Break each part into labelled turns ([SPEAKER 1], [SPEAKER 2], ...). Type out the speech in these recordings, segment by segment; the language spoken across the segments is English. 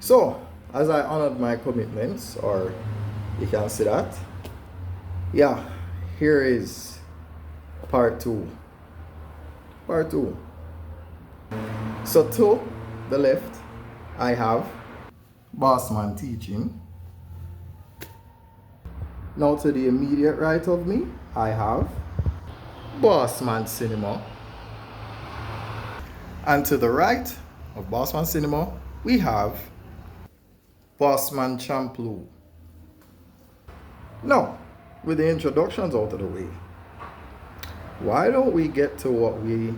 [SPEAKER 1] So, as I honored my commitments, or you can see that, yeah, here is part two. Part two. So, to the left, I have Bossman Teaching. Now, to the immediate right of me, I have Bossman Cinema. And to the right of Bossman Cinema, we have Bossman Champloo. Now, with the introductions out of the way, why don't we get to what we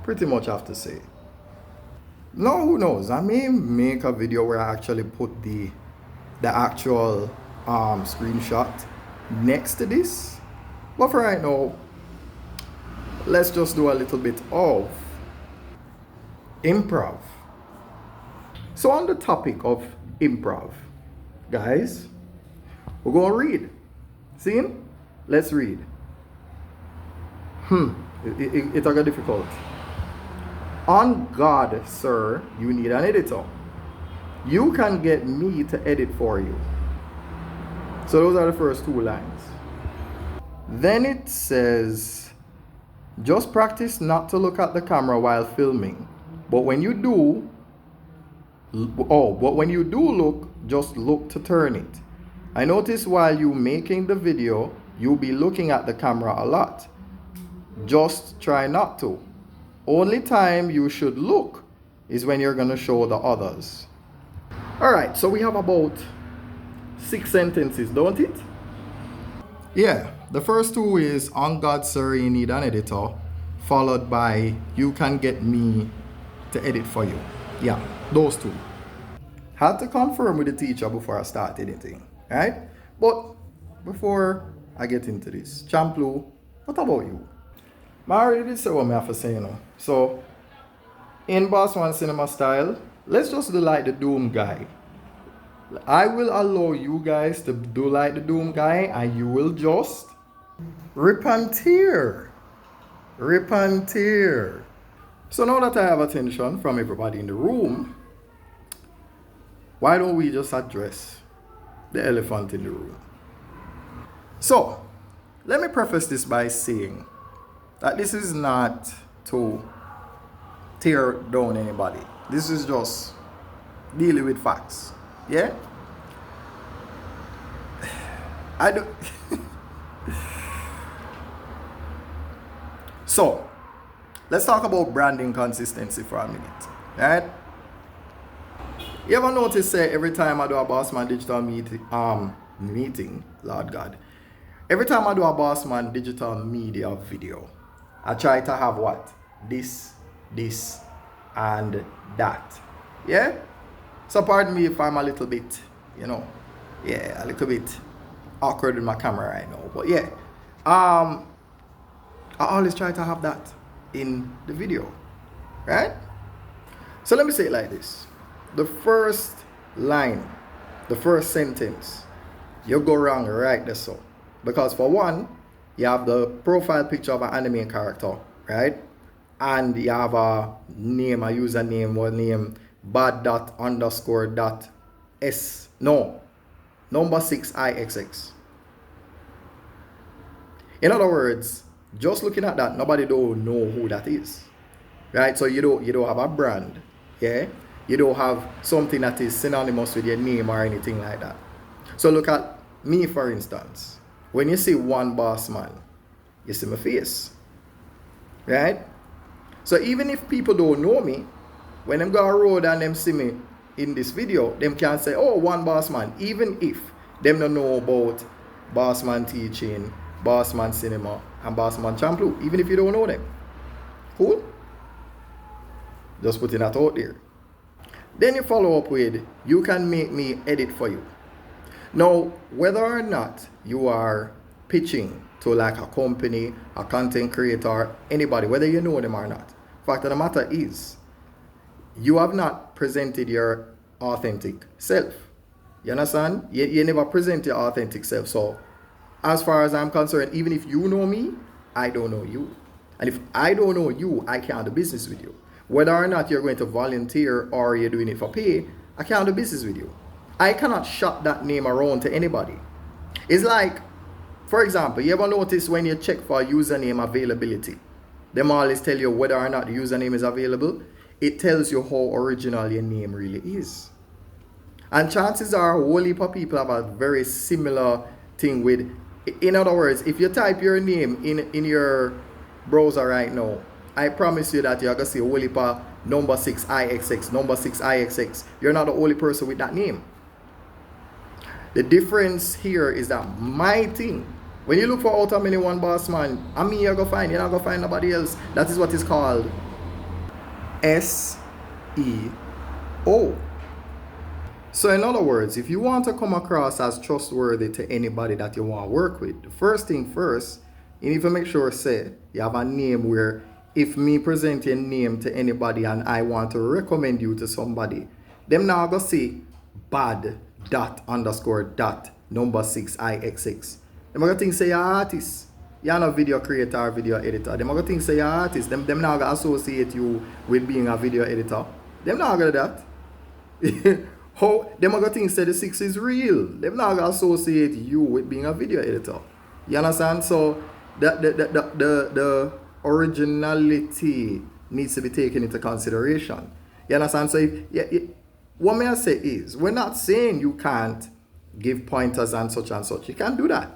[SPEAKER 1] pretty much have to say? Now, who knows? I may make a video where I actually put the actual screenshot next to this, but for right now, let's just do a little bit of improv. So on the topic of improv, guys, we're going to read. See? Let's read. It's a difficult. On God, sir, you need an editor. You can get me to edit for you. So those are the first two lines. Then it says, just practice not to look at the camera while filming. But when you do look, just look to turn it. I notice while you making the video, you'll be looking at the camera a lot. Just try not to. Only time you should look is when you're going to show the others. Alright, so we have about 6 sentences, don't it? Yeah, the first two is, on God, sir, you need an editor, followed by, you can get me to edit for you. Yeah, those two. Had to confirm with the teacher before I start editing, right? But before I get into this, Champloo, what about you? I already did say what I have to say, you know. So, in Bossman Cinema style, let's just do like the Doom guy. I will allow you guys to do like the Doom guy, and you will just rip and tear. Rip and tear. So now that I have attention from everybody in the room, why don't we just address the elephant in the room? So, let me preface this by saying that this is not to tear down anybody. This is just dealing with facts. Yeah? I do. So, let's talk about branding consistency for a minute. Right? You ever notice every time I do a Bossman digital meeting, Lord God, every time I do a Bossman digital media video, I try to have what? This, and that. Yeah? So pardon me if I'm a little bit, a little bit awkward with my camera right now. But yeah, I always try to have that in the video, right? So let me say it like this. The first line, the first sentence, you go wrong right there so. Because for one, you have the profile picture of an anime character, right? And you have a name, a username, or name, bad._.s. No. Number 6ixx. In other words, just looking at that, nobody don't know who that is. Right? So you don't have a brand. Yeah? You don't have something that is synonymous with your name or anything like that. So look at me, for instance. When you see one Bossman, you see my face. Right? So even if people don't know me, when them go on road and them see me in this video, them can say, oh, one Bossman. Even if them don't know about Bossman Teaching, Bossman Cinema, and Bossman Champloo. Even if you don't know them. Cool? Just putting that out there. Then you follow up with, you can make me edit for you. Now, whether or not you are pitching to like a company, a content creator, anybody, whether you know them or not, fact of the matter is, you have not presented your authentic self. You understand? You never present your authentic self. So, as far as I'm concerned, even if you know me, I don't know you. And if I don't know you, I can't do business with you. Whether or not you're going to volunteer or you're doing it for pay, I can't do business with you. I cannot shop that name around to anybody. It's like, for example, you ever notice when you check for username availability, them always tell you whether or not the username is available. It tells you how original your name really is. And chances are a whole heap of people have a very similar thing with, in other words, if you type your name in your browser right now, I promise you that you're going to see a whole heap of number 6 IXX, number 6 IXX. You're not the only person with that name. The difference here is that my thing, when you look for out of many one boss man, I mean you're going to find, you're not going to find nobody else. That is what is called SEO. So in other words, if you want to come across as trustworthy to anybody that you want to work with, the first thing first, you need to make sure say you have a name where if me present your name to anybody and I want to recommend you to somebody, them now go see bad dot underscore dot number 6 IXX. Them go think say you're an artist. You're not a video creator or video editor. Them go think say you're an artist. Them now go associate you with being a video editor. Them now go do that. How them go think say the 6 is real. Them now go associate you with being a video editor. You understand? So the originality needs to be taken into consideration. You understand? So what may I say is, we're not saying you can't give pointers and such. You can't do that.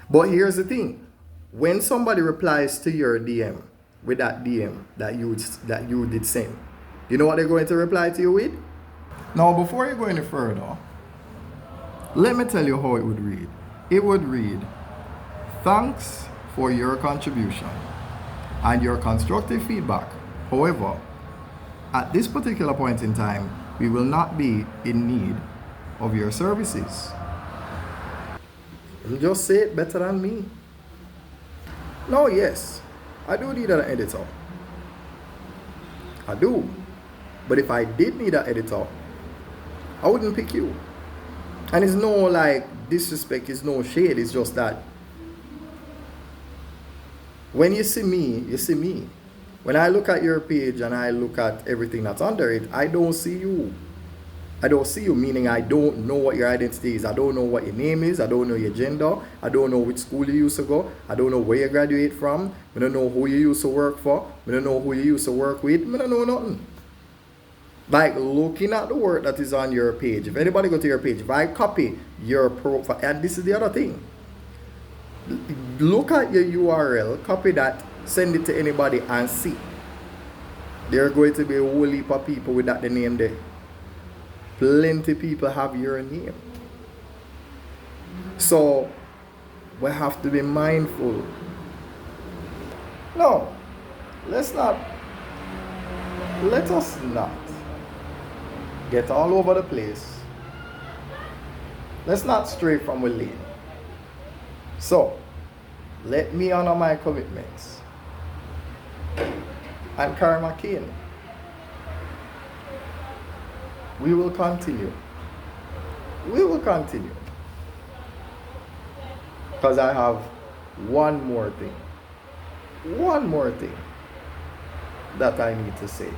[SPEAKER 1] But here's the thing. When somebody replies to your DM with that DM that you did send, you know what they're going to reply to you with? Now, before you go any further, let me tell you how it would read. It would read, "Thanks for your contribution and your constructive feedback. However, at this particular point in time, we will not be in need of your services." You just say it better than me. No, yes, I do need an editor. I do. But if I did need an editor, I wouldn't pick you. And it's no like disrespect, it's no shade, it's just that when you see me, you see me. When I look at your page and I look at everything that's under it, I don't see you. I don't see you, meaning I don't know what your identity is. I don't know what your name is. I don't know your gender. I don't know which school you used to go. I don't know where you graduate from. I don't know who you used to work for. I don't know who you used to work with. I don't know nothing. Like looking at the work that is on your page. If anybody go to your page, if I copy your profile, and this is the other thing. Look at your URL, copy that, send it to anybody and see. There are going to be a whole heap of people with that the name there. Plenty people have your name. So we have to be mindful. No, let us not get all over the place. Let's not stray from a lane. So let me honor my commitments and carry my cane. We will continue. We will continue. Because I have one more thing. One more thing that I need to say.